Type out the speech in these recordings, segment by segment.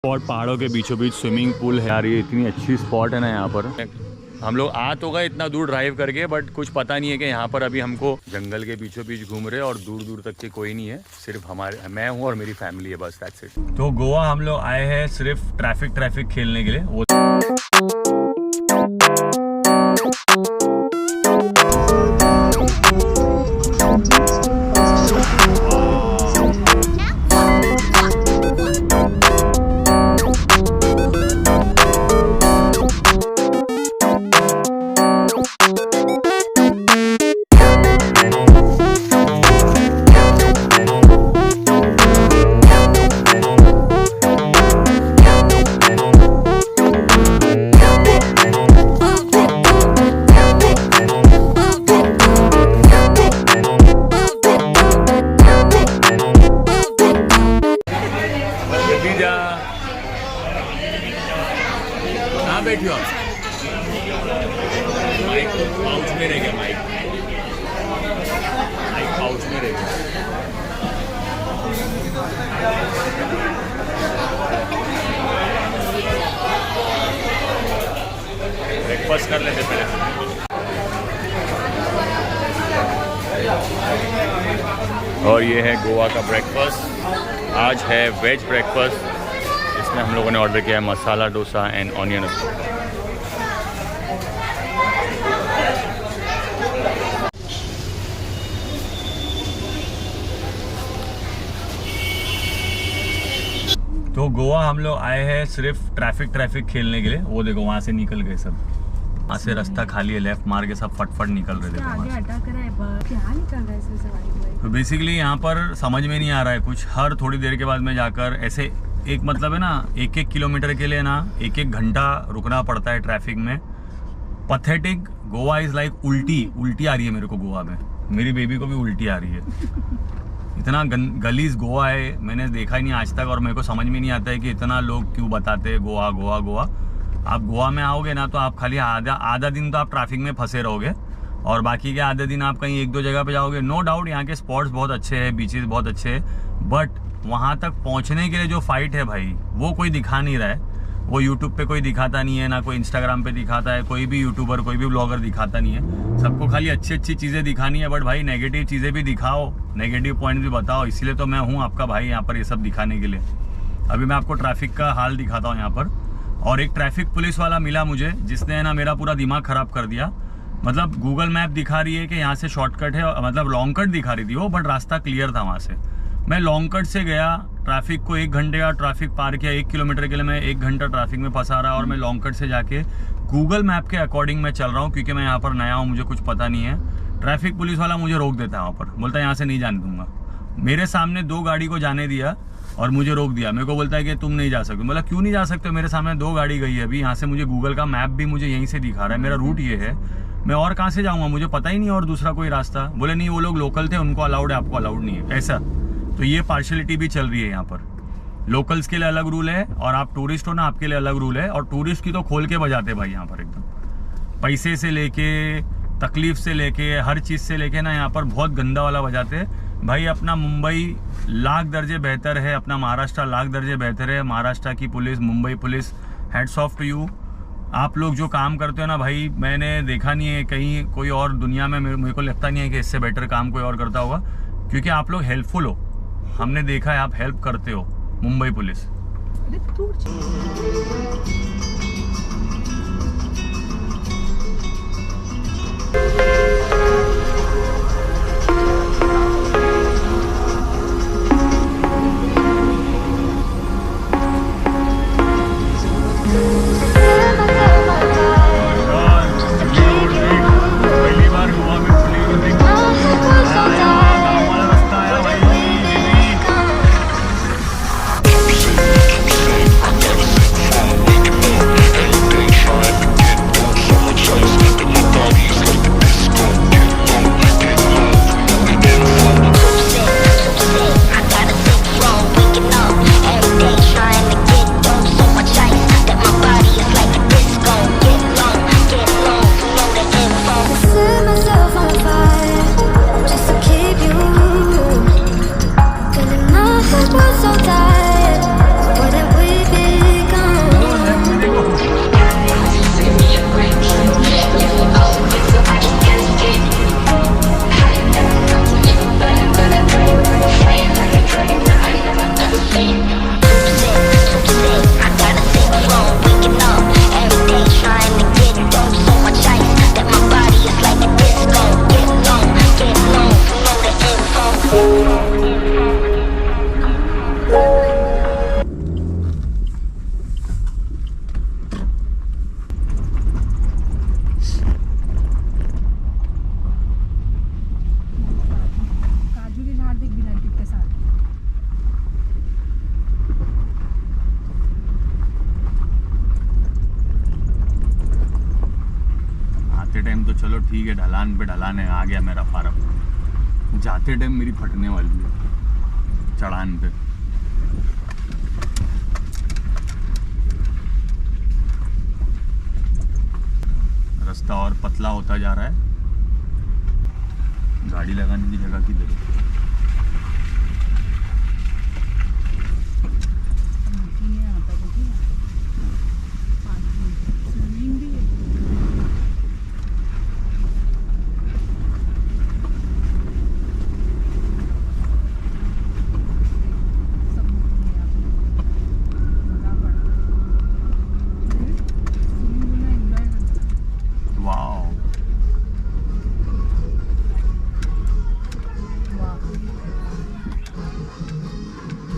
Spot पहाड़ों के बीचों बीच स्विमिंग पूल है यार। ये इतनी अच्छी स्पॉट है ना यहाँ पर। हम लोग आ तो गए इतना दूर ड्राइव करके, बट कुछ पता नहीं है कि यहाँ पर अभी हमको जंगल के बीचों बीच घूम रहे और दूर दूर तक के कोई नहीं है, सिर्फ मैं हूँ और मेरी फैमिली है, बस दैट्स इट। तो गोवा हम लोग आए हैं सिर्फ ट्रैफिक खेलने के लिए। वो कहाँ बैठी हो आप? माइक पाउच में रह गया, माइक पाउच में रह गया। ब्रेकफास्ट कर लेते पहले। और ये है गोवा का ब्रेकफास्ट। आज है वेज ब्रेकफास्ट। इसमें हम लोगों ने ऑर्डर किया है मसाला डोसा एंड ऑनियन। तो गोवा हम लोग आए हैं सिर्फ ट्रैफिक खेलने के लिए। वो देखो वहाँ से निकल गए सब, वहाँ से रास्ता खाली है, लेफ्ट मार के सब फटफट निकल रहे थे। तो बेसिकली यहाँ पर समझ में नहीं आ रहा है कुछ। हर थोड़ी देर के बाद में जाकर ऐसे एक मतलब है ना, 1-1 किलोमीटर के लिए ना 1-1 घंटा रुकना पड़ता है ट्रैफिक में। पथेटिक। गोवा इज लाइक उल्टी आ रही है मेरे को गोवा में। मेरी बेबी को भी उल्टी आ रही है। इतना गलीज गोवा है, मैंने देखा ही नहीं आज तक। और मेरे को समझ में नहीं आता है कि इतना लोग क्यों बताते हैं गोवा गोवा गोवा। आप गोवा में आओगे ना तो आप खाली आधा दिन तो आप ट्रैफिक में फंसे रहोगे, और बाकी के आधे दिन आप कहीं 1-2 जगह पे जाओगे। नो डाउट यहाँ के स्पॉट्स बहुत अच्छे हैं, बीचेस बहुत अच्छे हैं, बट वहाँ तक पहुँचने के लिए जो फाइट है भाई, वो कोई दिखा नहीं रहा है। वो यूट्यूब पे कोई दिखाता नहीं है, ना कोई इंस्टाग्राम पे दिखाता है, कोई भी यूट्यूबर कोई भी ब्लॉगर दिखाता नहीं है। सबको खाली अच्छी चीज़ें दिखानी है, बट भाई नेगेटिव चीज़ें भी दिखाओ, नेगेटिव पॉइंट भी बताओ। इसीलिए तो मैं हूँ आपका भाई यहाँ पर ये सब दिखाने के लिए। अभी मैं आपको ट्रैफिक का हाल दिखाता हूँ यहाँ पर। और एक ट्रैफिक पुलिस वाला मिला मुझे, जिसने है ना मेरा पूरा दिमाग ख़राब कर दिया। मतलब गूगल मैप दिखा रही है कि यहाँ से शॉर्टकट है, मतलब लॉन्ग कट दिखा रही थी वो, बट रास्ता क्लियर था वहाँ से। मैं लॉन्ग कट से गया, ट्रैफिक को 1 घंटे का ट्रैफिक पार किया। 1 किलोमीटर के लिए मैं 1 घंटा ट्रैफिक में फंसा रहा। और मैं लॉन्ग कट से जाके गूगल मैप के अकॉर्डिंग मैं चल रहा हूँ, क्योंकि मैं यहाँ पर नया हूँ, मुझे कुछ पता नहीं है। ट्रैफिक पुलिस वाला मुझे रोक देता है वहाँ पर, बोलता है यहाँ से नहीं जाने दूंगा। मेरे सामने 2 गाड़ी को जाने दिया और मुझे रोक दिया। मेरे को बोलता है कि तुम नहीं जा सकते। बोला क्यों नहीं जा सकते, मेरे सामने 2 गाड़ी गई है अभी। यहाँ से मुझे गूगल का मैप भी मुझे यहीं से दिखा रहा है, मेरा रूट ये है, मैं और कहाँ से जाऊँगा, मुझे पता ही नहीं और दूसरा कोई रास्ता। बोले नहीं, वो लोग लोकल थे, उनको अलाउड है, आपको अलाउड नहीं है। ऐसा तो ये पार्शियलिटी भी चल रही है यहाँ पर। लोकल्स के लिए अलग रूल है और आप टूरिस्ट हो ना, आपके लिए अलग रूल है। और टूरिस्ट की तो खोल के बजाते भाई यहाँ पर एकदम। पैसे से लेके, तकलीफ से लेके, हर चीज़ से लेके ना यहाँ पर बहुत गंदा वाला बजाते भाई। अपना मुंबई लाख दर्जे बेहतर है, अपना महाराष्ट्र लाख दर्जे बेहतर है। महाराष्ट्र की पुलिस, मुंबई पुलिस, हैट्स ऑफ टू यू। आप लोग जो काम करते हो ना भाई, मैंने देखा नहीं है कहीं कोई और दुनिया में, मेरे को लगता नहीं है कि इससे बेटर काम कोई और करता होगा, क्योंकि आप लोग हेल्पफुल हो। हमने देखा है आप हेल्प करते हो, मुंबई पुलिस। ढलान तो चलो ठीक है, ढलान पे ढलान है, आ गया मेरा फार्म। जाते टाइम मेरी फटने वाली है चढ़ान पे। रास्ता और पतला होता जा रहा है। गाड़ी लगाने की जगह किधर है?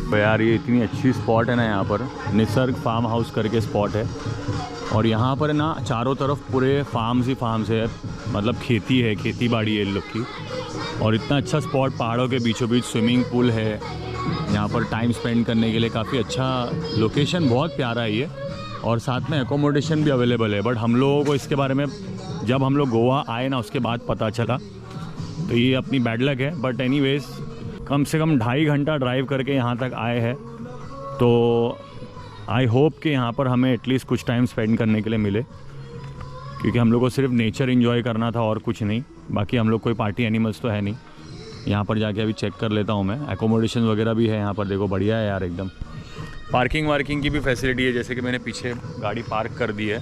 तो यार ये इतनी अच्छी स्पॉट है ना, यहाँ पर निसर्ग फार्म हाउस करके स्पॉट है। और यहाँ पर ना चारों तरफ पूरे फार्म्स ही फार्म्स है, मतलब खेती है, खेती बाड़ी है इन लोग की। और इतना अच्छा स्पॉट, पहाड़ों के बीचों बीच, स्विमिंग पूल है यहाँ पर, टाइम स्पेंड करने के लिए काफ़ी अच्छा लोकेशन, बहुत प्यारा है ये। और साथ में एकोमोडेशन भी अवेलेबल है। बट हम लोगों को इसके बारे में जब हम लोग गोवा आए ना उसके बाद पता चला, तो ये अपनी बैड लक है। बट एनीवेज कम से कम 2.5 घंटा ड्राइव करके यहाँ तक आए हैं, तो आई होप कि यहाँ पर हमें एटलीस्ट कुछ टाइम स्पेंड करने के लिए मिले, क्योंकि हम लोग को सिर्फ नेचर एंजॉय करना था और कुछ नहीं। बाकी हम लोग कोई पार्टी एनिमल्स तो है नहीं। यहाँ पर जाके अभी चेक कर लेता हूँ मैं, एकोमोडेशन वगैरह भी है यहाँ पर, देखो बढ़िया है यार एकदम। पार्किंग वार्किंग की भी फैसिलिटी है, जैसे कि मैंने पीछे गाड़ी पार्क कर दी है।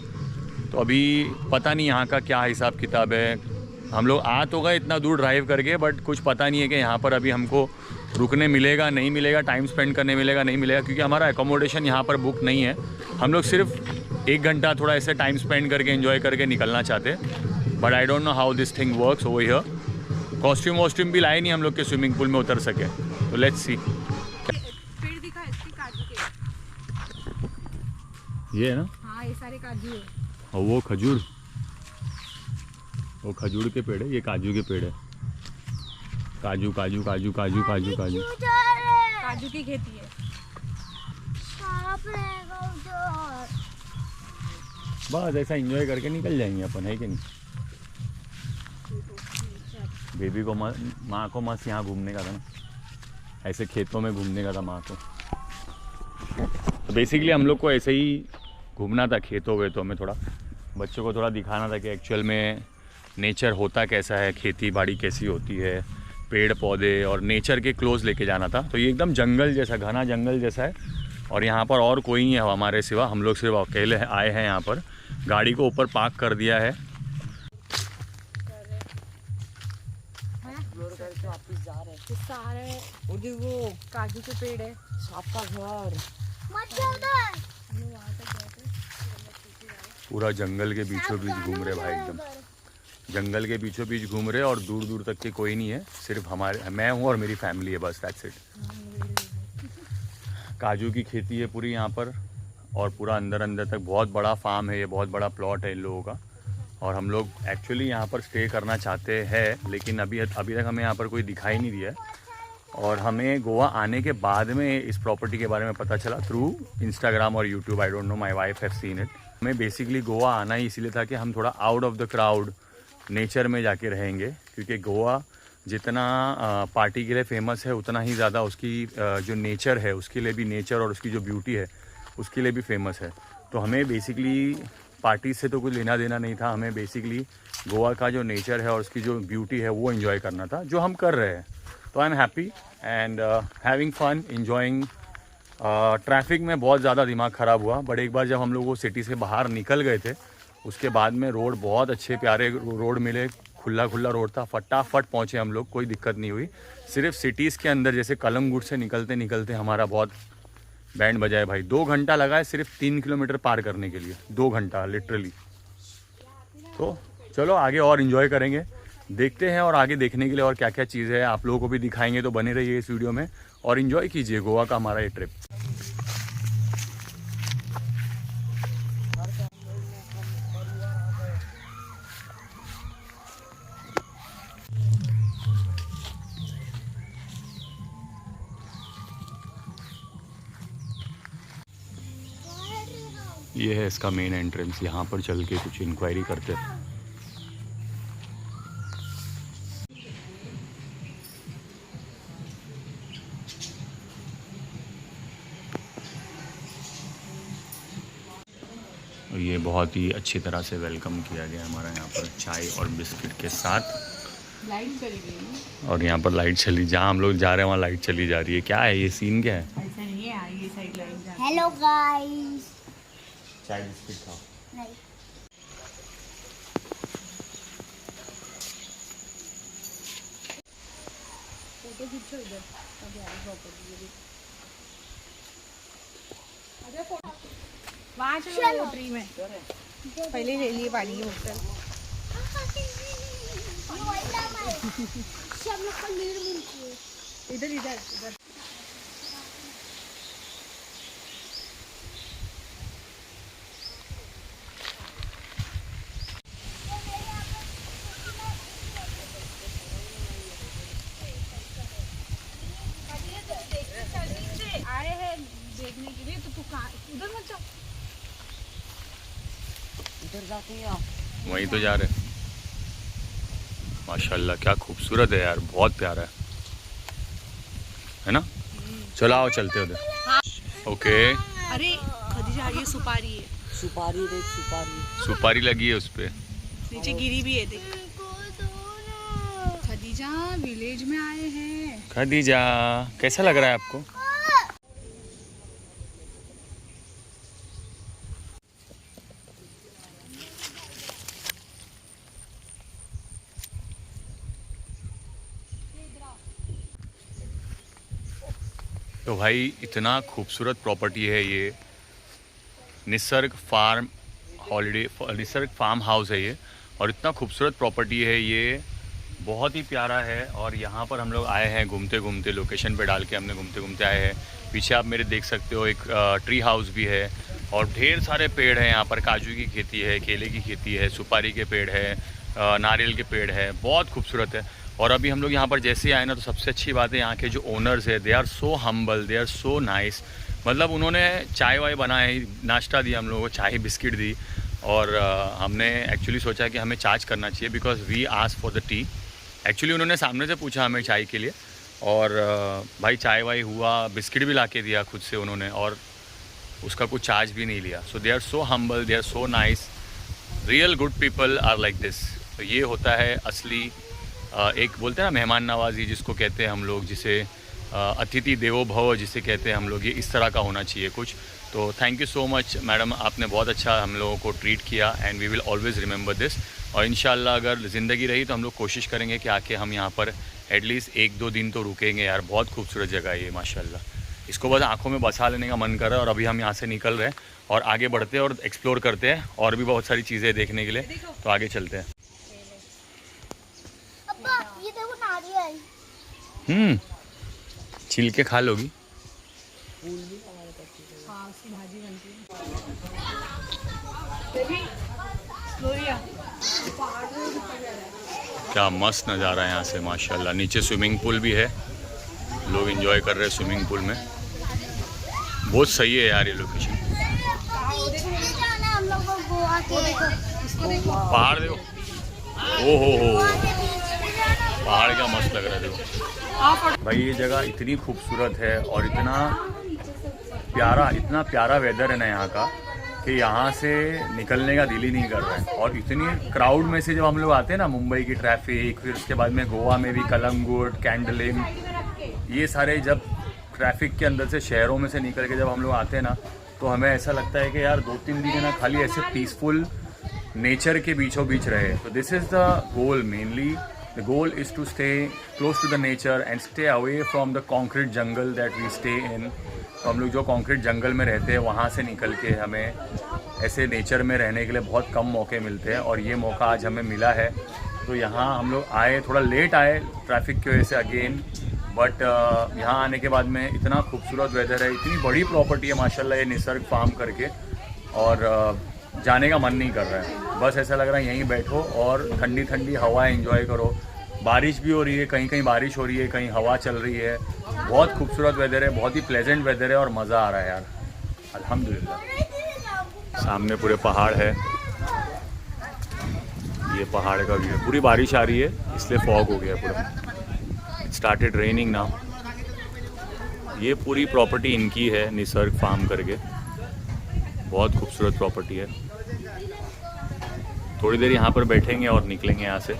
तो अभी पता नहीं यहाँ का क्या हिसाब किताब है। हम लोग आ तो गए इतना दूर ड्राइव करके, बट कुछ पता नहीं है कि यहाँ पर अभी हमको रुकने मिलेगा नहीं मिलेगा, टाइम स्पेंड करने मिलेगा नहीं मिलेगा, क्योंकि हमारा एकोमोडेशन यहाँ पर बुक नहीं है। हम लोग सिर्फ 1 घंटा थोड़ा ऐसे टाइम स्पेंड करके एंजॉय करके निकलना चाहते हैं। But I don't know how this thing works over here. Costume वॉस्ट्यूम भी लाए नहीं हम लोग के स्विमिंग पूल में उतर सके, तो लेट्स सी। पेड़ दिखा इसके काजू के, ये है ना? हाँ ये सारे काजू है। और वो खजूर, वो खजूर के पेड़ है, ये काजू के पेड़ है। काजू काजू काजू काजू काजू काजू काजू की खेती है। बस ऐसा एंजॉय करके निकल जाएंगे अपन, है कि नहीं? बेबी को माँ को मस्त यहाँ घूमने का था ना, ऐसे खेतों में घूमने का था माँ को। तो बेसिकली हम लोग को ऐसे ही घूमना था खेतों वेतों में, थोड़ा बच्चों को थोड़ा दिखाना था कि एक्चुअल में नेचर होता कैसा है, खेती बाड़ी कैसी होती है, पेड़ पौधे और नेचर के क्लोज लेके जाना था। तो ये एकदम जंगल जैसा, घना जंगल जैसा है। और यहाँ पर और कोई नहीं है हमारे सिवा, हम लोग सिर्फ अकेले आए हैं यहाँ पर। गाड़ी को ऊपर पार्क कर दिया है। सारे उधर वो काजू के पेड़ है, आपका घर पूरा जंगल के बीचों बीच घूम रहे भाई, एकदम जंगल के बीचों बीच घूम रहे, और दूर दूर तक के कोई नहीं है, सिर्फ मैं हूँ और मेरी फैमिली है, बस दैट्स इट। काजू की खेती है पूरी यहाँ पर, और पूरा अंदर अंदर तक बहुत बड़ा फार्म है ये, बहुत बड़ा प्लॉट है इन लोगों का। और हम लोग एक्चुअली यहाँ पर स्टे करना चाहते हैं, लेकिन अभी तक हमें यहाँ पर कोई दिखाई नहीं दिया है। और हमें गोवा आने के बाद में इस प्रॉपर्टी के बारे में पता चला थ्रू इंस्टाग्राम और YouTube. I don't no, my wife have seen it. हमें बेसिकली गोवा आना ही इसीलिए था कि हम थोड़ा out of the crowd nature में जाके रहेंगे, क्योंकि गोवा जितना पार्टी के लिए फेमस है, उतना ही ज़्यादा उसकी जो नेचर है उसके लिए भी, नेचर और उसकी जो ब्यूटी है उसके लिए भी फेमस है। तो हमें बेसिकली पार्टी से तो कुछ लेना देना नहीं था, हमें बेसिकली गोवा का जो नेचर है और उसकी जो ब्यूटी है वो एंजॉय करना था, जो हम कर रहे हैं। तो I am happy and having fun enjoying. Traffic में बहुत ज़्यादा दिमाग ख़राब हुआ, बट एक बार जब हम लोग वो सिटी से बाहर निकल गए थे, उसके बाद में रोड बहुत अच्छे प्यारे रोड मिले, खुला रोड था, फटाफट पहुँचे हम लोग, कोई दिक्कत नहीं हुई। सिर्फ सिटीज़ के अंदर जैसे कलमगुट से निकलते निकलते हमारा बहुत बैंड बजाए भाई। 2 घंटा लगा है सिर्फ 3 किलोमीटर पार करने के लिए, 2 घंटा लिटरली। तो चलो आगे और इन्जॉय करेंगे, देखते हैं, और आगे देखने के लिए और क्या क्या चीज़ है आप लोगों को भी दिखाएंगे। तो बने रहिए इस वीडियो में और इन्जॉय कीजिए गोवा का हमारा ये ट्रिप। ये है इसका मेन एंट्रेंस, यहाँ पर चल के कुछ इंक्वायरी करते हैं। ये बहुत ही अच्छी तरह से वेलकम किया गया हमारा यहाँ पर चाय और बिस्किट के साथ। लाइट चली गई और यहाँ पर लाइट चली, जहाँ हम लोग जा रहे हैं वहाँ लाइट चली जा रही है। क्या है ये सीन, क्या है? ऐसा नहीं है, ये साइड लाइट। Hello guys. चाय बिस्किट खाओ। नहीं। फोटो खींचो इधर। वहाँ चलो ट्री में, पहले ले लिए पानी की बोतल। इधर इधर इधर। आए हैं देखने के लिए, तो तू कहाँ उधर मत जाओ, इधर जाते हैं आप। वहीं तो जा रहे हैं। माशाल्लाह क्या खूबसूरत है यार, बहुत प्यारा है ना? चलो आओ चलते हैं उधर। ओके। अरे खदीजा ये सुपारी है, सुपारी देख, सुपारी सुपारी लगी है उस पे। नीचे गिरी भी है देख। खदीजा विलेज में आए हैं। खदीजा कैसा लग रहा है आपको? तो भाई इतना खूबसूरत प्रॉपर्टी है ये, Nisarg farm holiday, Nisarg farm house है ये। और इतना खूबसूरत प्रॉपर्टी है ये, बहुत ही प्यारा है। और यहाँ पर हम लोग आए हैं घूमते घूमते, लोकेशन पे डाल के हमने घूमते घूमते आए हैं। पीछे आप मेरे देख सकते हो एक ट्री हाउस भी है, और ढेर सारे पेड़ हैं यहाँ पर। काजू की खेती है, केले की खेती है, सुपारी के पेड़ है, नारियल के पेड़ है, बहुत खूबसूरत है। और अभी हम लोग यहाँ पर जैसे ही आए ना, तो सबसे अच्छी बात है यहाँ के जो ओनर्स है, they are so humble, they are so nice. मतलब उन्होंने चाय वाय बनाए, नाश्ता दिया हम लोगों को, चाय बिस्किट दी। और हमने एक्चुअली सोचा कि हमें चार्ज करना चाहिए, because we ask for the tea. Actually उन्होंने सामने से पूछा हमें चाय के लिए, और भाई चाय वाय हुआ, बिस्किट भी ला के दिया खुद से उन्होंने, और उसका कुछ चार्ज भी नहीं लिया। So they are so humble, they are so nice, real good people are like this. तो ये होता है असली एक बोलते हैं ना मेहमान नवाजी जिसको कहते हैं हम लोग, जिसे अतिथि देवो भव जिसे कहते हैं हम लोग, ये इस तरह का होना चाहिए कुछ। तो thank you so much madam, आपने बहुत अच्छा हम लोगों को ट्रीट किया, and we will always remember this. और इंशाल्लाह अगर ज़िंदगी रही तो हम लोग कोशिश करेंगे कि आके हम यहाँ पर एटलीस्ट 1-2 दिन तो रुकेंगे यार। बहुत खूबसूरत जगह है ये माशाल्लाह, इसको बस आँखों में बसा लेने का मन कर रहा है। और अभी हम यहाँ से निकल रहे हैं और आगे बढ़ते हैं और एक्सप्लोर करते हैं, और भी बहुत सारी चीज़ें देखने के लिए, तो आगे चलते हैं। ये देखो नारियल। छिल के खा लोगी? हाँ, उसकी भाजी बनती है। क्या मस्त नज़ारा है यहाँ से माशाल्लाह। नीचे स्विमिंग पूल भी है, लोग एंजॉय कर रहे हैं स्विमिंग पूल में। बहुत सही है यार ये लोकेशन। हम लोग को गोवा के पहाड़ देखो, ओ हो, पहाड़ क्या मस्त लग रहा है देखो भाई। ये जगह इतनी खूबसूरत है और इतना प्यारा वेदर है ना यहाँ का, कि यहाँ से निकलने का दिल ही नहीं कर रहा है। और इतनी क्राउड में से जब हम लोग आते हैं ना, मुंबई की ट्रैफिक, फिर उसके बाद में गोवा में भी कलंगुट, कैंडलिम, ये सारे जब ट्रैफिक के अंदर से शहरों में से निकल के जब हम लोग आते हैं ना, तो हमें ऐसा लगता है कि यार 2-3 दिन ना खाली ऐसे पीसफुल नेचर के बीचों बीच रहे। तो this is the goal, mainly the goal is to stay close to the nature and stay away from the concrete jungle that we stay in. तो हम लोग जो कॉन्क्रीट जंगल में रहते हैं वहाँ से निकल के हमें ऐसे नेचर में रहने के लिए बहुत कम मौके मिलते हैं, और ये मौका आज हमें मिला है। तो यहाँ हम लोग आए, थोड़ा लेट आए ट्रैफिक की वजह से अगेन, बट यहाँ आने के बाद में इतना खूबसूरत वेदर है, इतनी बड़ी प्रॉपर्टी है माशाल्लाह ये निसर्ग फार्म करके, और जाने का मन नहीं कर रहा है। बस ऐसा लग रहा है यहीं बैठो और ठंडी ठंडी हवा एंजॉय करो। बारिश भी हो रही है, कहीं कहीं बारिश हो रही है, कहीं हवा चल रही है। बहुत खूबसूरत वेदर है, बहुत ही प्लेजेंट वेदर है, और मज़ा आ रहा है यार, अल्हम्दुलिल्लाह। सामने पूरे पहाड़ है, ये पहाड़ का व्यू है। पूरी बारिश आ रही है इसलिए फॉग हो गया पूरा। Started raining now. ये पूरी प्रॉपर्टी इनकी है, निसर्ग फार्म करके। बहुत खूबसूरत प्रॉपर्टी है। थोड़ी देर यहाँ पर बैठेंगे और निकलेंगे यहाँ से।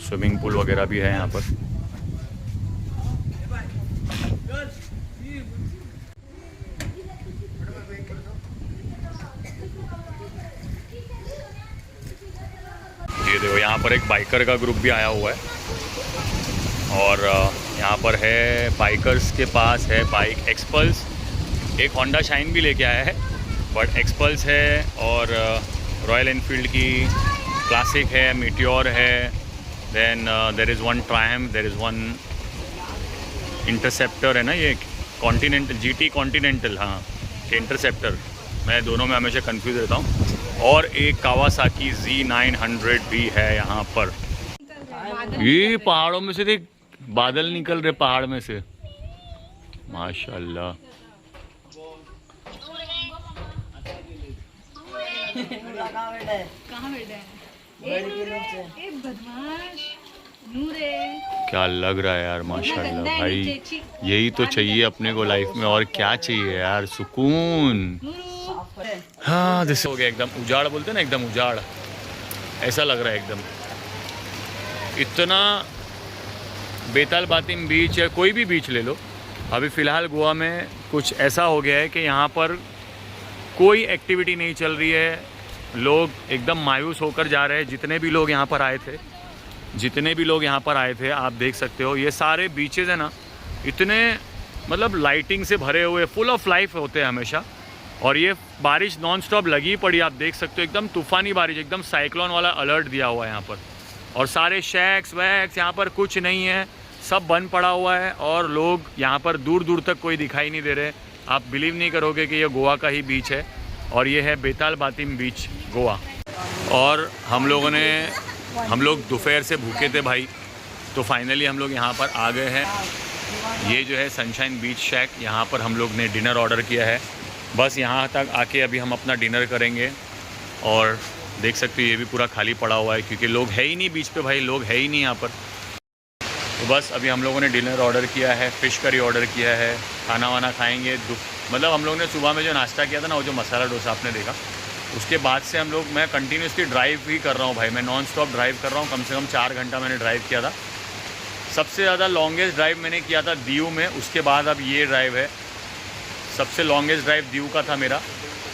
स्विमिंग पूल वगैरह भी है यहाँ पर। ये देखो यहाँ पर एक बाइकर का ग्रुप भी आया हुआ है और यहाँ पर है बाइकर्स के पास है बाइक एक्सपल्स, एक होंडा शाइन भी लेके आया है बट एक्सपल्स है और रॉयल एनफील्ड की क्लासिक है, मीटियोर है, then there is one Triumph, there is one Interceptor है ना, ये कॉन्टिनेंटल GT कॉन्टिनेंटल, हाँ इंटरसेप्टर, मैं दोनों में हमेशा कंफ्यूज रहता हूँ। और एक कावासाकी Z900 भी है यहाँ पर। ये पहाड़ों में से देख बादल निकल रहे पहाड़ में से, माशाल्लाह। क्या लग रहा है यार, माशाल्लाह भाई, यही तो चाहिए अपने को लाइफ में, और क्या चाहिए यार, सुकून। हाँ जैसे हो गया एकदम उजाड़, बोलते हैं ना एकदम उजाड़, ऐसा लग रहा है एकदम। इतना बेताल बातिम बीच या कोई भी बीच ले लो, अभी फ़िलहाल गोवा में कुछ ऐसा हो गया है कि यहाँ पर कोई एक्टिविटी नहीं चल रही है, लोग एकदम मायूस होकर जा रहे हैं। जितने भी लोग यहाँ पर आए थे, आप देख सकते हो ये सारे बीचेस है ना, इतने मतलब लाइटिंग से भरे हुए, फुल ऑफ लाइफ होते हैं हमेशा। और ये बारिश नॉन स्टॉप लगी पड़ी, आप देख सकते हो एकदम तूफ़ानी बारिश, एकदम साइक्लोन वाला अलर्ट दिया हुआ है यहाँ पर। और सारे शैक्स वैक्स यहाँ पर कुछ नहीं है, सब बंद पड़ा हुआ है और लोग यहाँ पर दूर दूर तक कोई दिखाई नहीं दे रहे। आप बिलीव नहीं करोगे कि ये गोवा का ही बीच है और ये है बेताल बातिम बीच गोवा। और हम लोग दोपहर से भूखे थे भाई, तो फाइनली हम लोग यहाँ पर आ गए हैं। ये जो है सनशाइन बीच शैक, यहाँ पर हम लोग ने डिनर ऑर्डर किया है। बस यहाँ तक आके अभी हम अपना डिनर करेंगे। और देख सकते हो ये भी पूरा खाली पड़ा हुआ है क्योंकि लोग है ही नहीं बीच पे भाई, लोग है ही नहीं यहाँ पर। तो बस अभी हम लोगों ने डिनर ऑर्डर किया है, फ़िश करी ऑर्डर किया है, खाना वाना खाएंगे। मतलब हम लोग ने सुबह में जो नाश्ता किया था ना, वो जो मसाला डोसा आपने देखा, उसके बाद से मैं कंटिन्यूसली ड्राइव ही कर रहा हूँ भाई, मैं नॉन स्टॉप ड्राइव कर रहा हूँ। कम से कम 4 घंटा मैंने ड्राइव किया था। सबसे ज़्यादा लॉन्गेस्ट ड्राइव मैंने किया था दीव में, उसके बाद अब ये ड्राइव है। सबसे लॉन्गेस्ट ड्राइव दीव का था मेरा,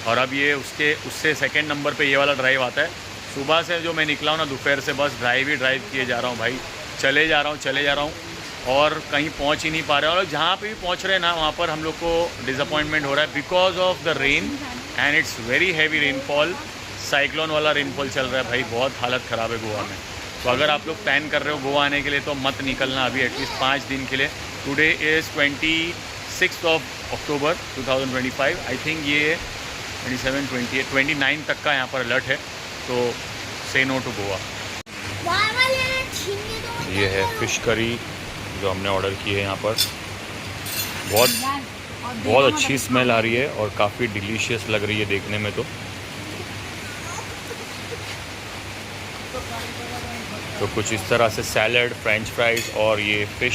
और अब ये उससे सेकंड नंबर पे ये वाला ड्राइव आता है। सुबह से जो मैं निकला हूँ ना, दोपहर से बस ड्राइव ही ड्राइव किए जा रहा हूँ भाई, चले जा रहा हूँ और कहीं पहुँच ही नहीं पा रहे। और जहाँ पे भी पहुँच रहे हैं ना, वहाँ पर हम लोग को डिसअपॉइंटमेंट हो रहा है because of the rain, and it's very heavy rainfall, cyclone वाला रेनफॉल चल रहा है भाई, बहुत हालत ख़राब है गोवा में। तो अगर आप लोग प्लान कर रहे हो गोवा आने के लिए तो मत निकलना अभी, एटलीस्ट 5 दिन के लिए। Today is 26 October 2025, I think ये 27, 28, 29 तक का यहाँ पर अलर्ट है, तो से नो टू गोवा। ये है फ़िश करी जो हमने ऑर्डर की है यहाँ पर, बहुत अच्छी स्मेल आ रही है और काफ़ी डिलीशियस लग रही है देखने में। तो कुछ इस तरह से सैलड, फ्रेंच फ्राइज़ और ये फ़िश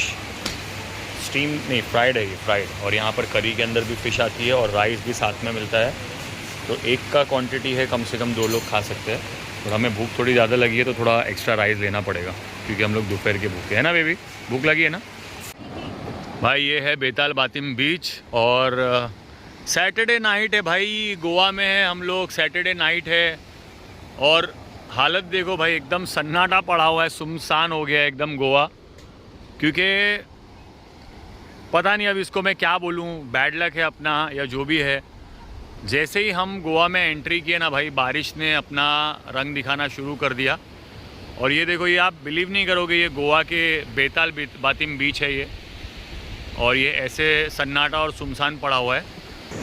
स्टीम नहीं फ्राइड है, ये फ्राइड। और यहाँ पर करी के अंदर भी फ़िश आती है और राइस भी साथ में मिलता है। तो एक का क्वांटिटी है, कम से कम 2 लोग खा सकते हैं। और हमें भूख थोड़ी ज़्यादा लगी है तो थोड़ा एक्स्ट्रा राइस लेना पड़ेगा क्योंकि हम लोग दोपहर के भूखे हैं ना। बेबी भूख लगी है ना भाई। ये है बेताल बातिम बीच और सैटरडे नाइट है भाई, गोवा में है हम लोग, सैटरडे नाइट है। और हालत देखो भाई, एकदम सन्नाटा पड़ा हुआ है, सुनसान हो गया है एकदम गोवा, क्योंकि पता नहीं अब इसको मैं क्या बोलूँ, बैड लक है अपना या जो भी है। जैसे ही हम गोवा में एंट्री किए ना भाई, बारिश ने अपना रंग दिखाना शुरू कर दिया। और ये देखो, ये आप बिलीव नहीं करोगे, ये गोवा के बेताल बातिम बीच है ये, और ये ऐसे सन्नाटा और सुनसान पड़ा हुआ है।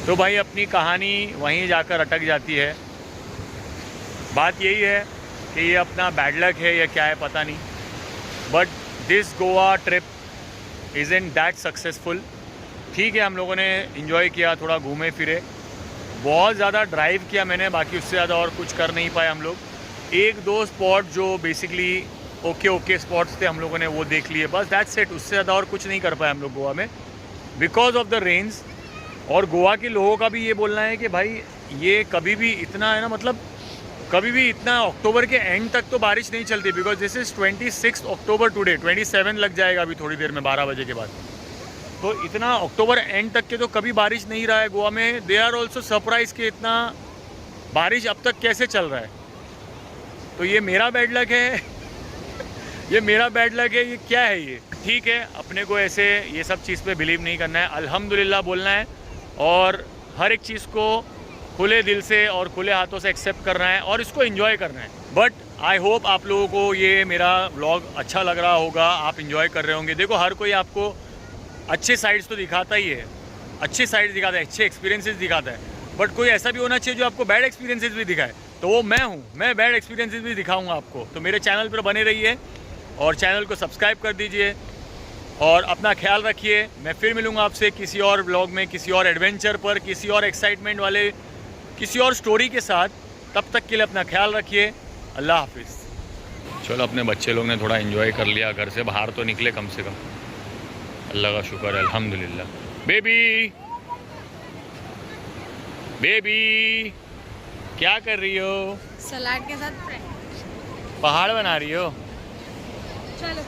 तो भाई अपनी कहानी वहीं जाकर अटक जाती है। बात यही है कि ये अपना बैड लक है या क्या है पता नहीं, but this Goa trip isn't that successful. ठीक है, हम लोगों ने इन्जॉय किया, थोड़ा घूमे फिरे, बहुत ज़्यादा ड्राइव किया मैंने, बाकी उससे ज़्यादा और कुछ कर नहीं पाए हम लोग। 1-2 स्पॉट जो बेसिकली ओके स्पॉट्स थे हम लोगों ने वो देख लिए, बस दैट्स इट। उससे ज़्यादा और कुछ नहीं कर पाए हम लोग गोवा में बिकॉज ऑफ द रेन्स। और गोवा के लोगों का भी ये बोलना है कि भाई ये कभी भी इतना है ना, मतलब कभी भी इतना अक्टूबर के एंड तक तो बारिश नहीं चलती, because this is 26 October today, 27 लग जाएगा अभी थोड़ी देर में 12 बजे के बाद। तो इतना अक्टूबर एंड तक के तो कभी बारिश नहीं रहा है गोवा में। दे आर ऑल्सो सरप्राइज कि इतना बारिश अब तक कैसे चल रहा है। तो ये मेरा बैड लक है ये मेरा बैड लक है, ये क्या है ये? ठीक है, अपने को ऐसे ये सब चीज़ पे बिलीव नहीं करना है, अल्हम्दुलिल्लाह बोलना है और हर एक चीज़ को खुले दिल से और खुले हाथों से एक्सेप्ट करना है और इसको एंजॉय करना है। बट आई होप आप लोगों को ये मेरा व्लॉग अच्छा लग रहा होगा, आप एंजॉय कर रहे होंगे। देखो हर कोई आपको अच्छे साइड्स तो दिखाता ही है, अच्छे साइड्स दिखाता है, अच्छे एक्सपीरियंसेस दिखाता है, बट कोई ऐसा भी होना चाहिए जो आपको बैड एक्सपीरियंसेस भी दिखाए। तो वो मैं हूँ, मैं बैड एक्सपीरियंसेस भी दिखाऊंगा आपको। तो मेरे चैनल पर बने रहिए और चैनल को सब्सक्राइब कर दीजिए और अपना ख्याल रखिए। मैं फिर मिलूँगा आपसे किसी और व्लॉग में, किसी और एडवेंचर पर, किसी और एक्साइटमेंट वाले, किसी और स्टोरी के साथ। तब तक के लिए अपना ख्याल रखिए। अल्लाह हाफिज़। चलो, अपने बच्चे लोग ने थोड़ा एंजॉय कर लिया, घर से बाहर तो निकले कम से कम। अल्लाह का शुक्र है, अल्हम्दुलिल्लाह। बेबी बेबी क्या कर रही हो? सलाद के साथ पहाड़ बना रही हो? चलो।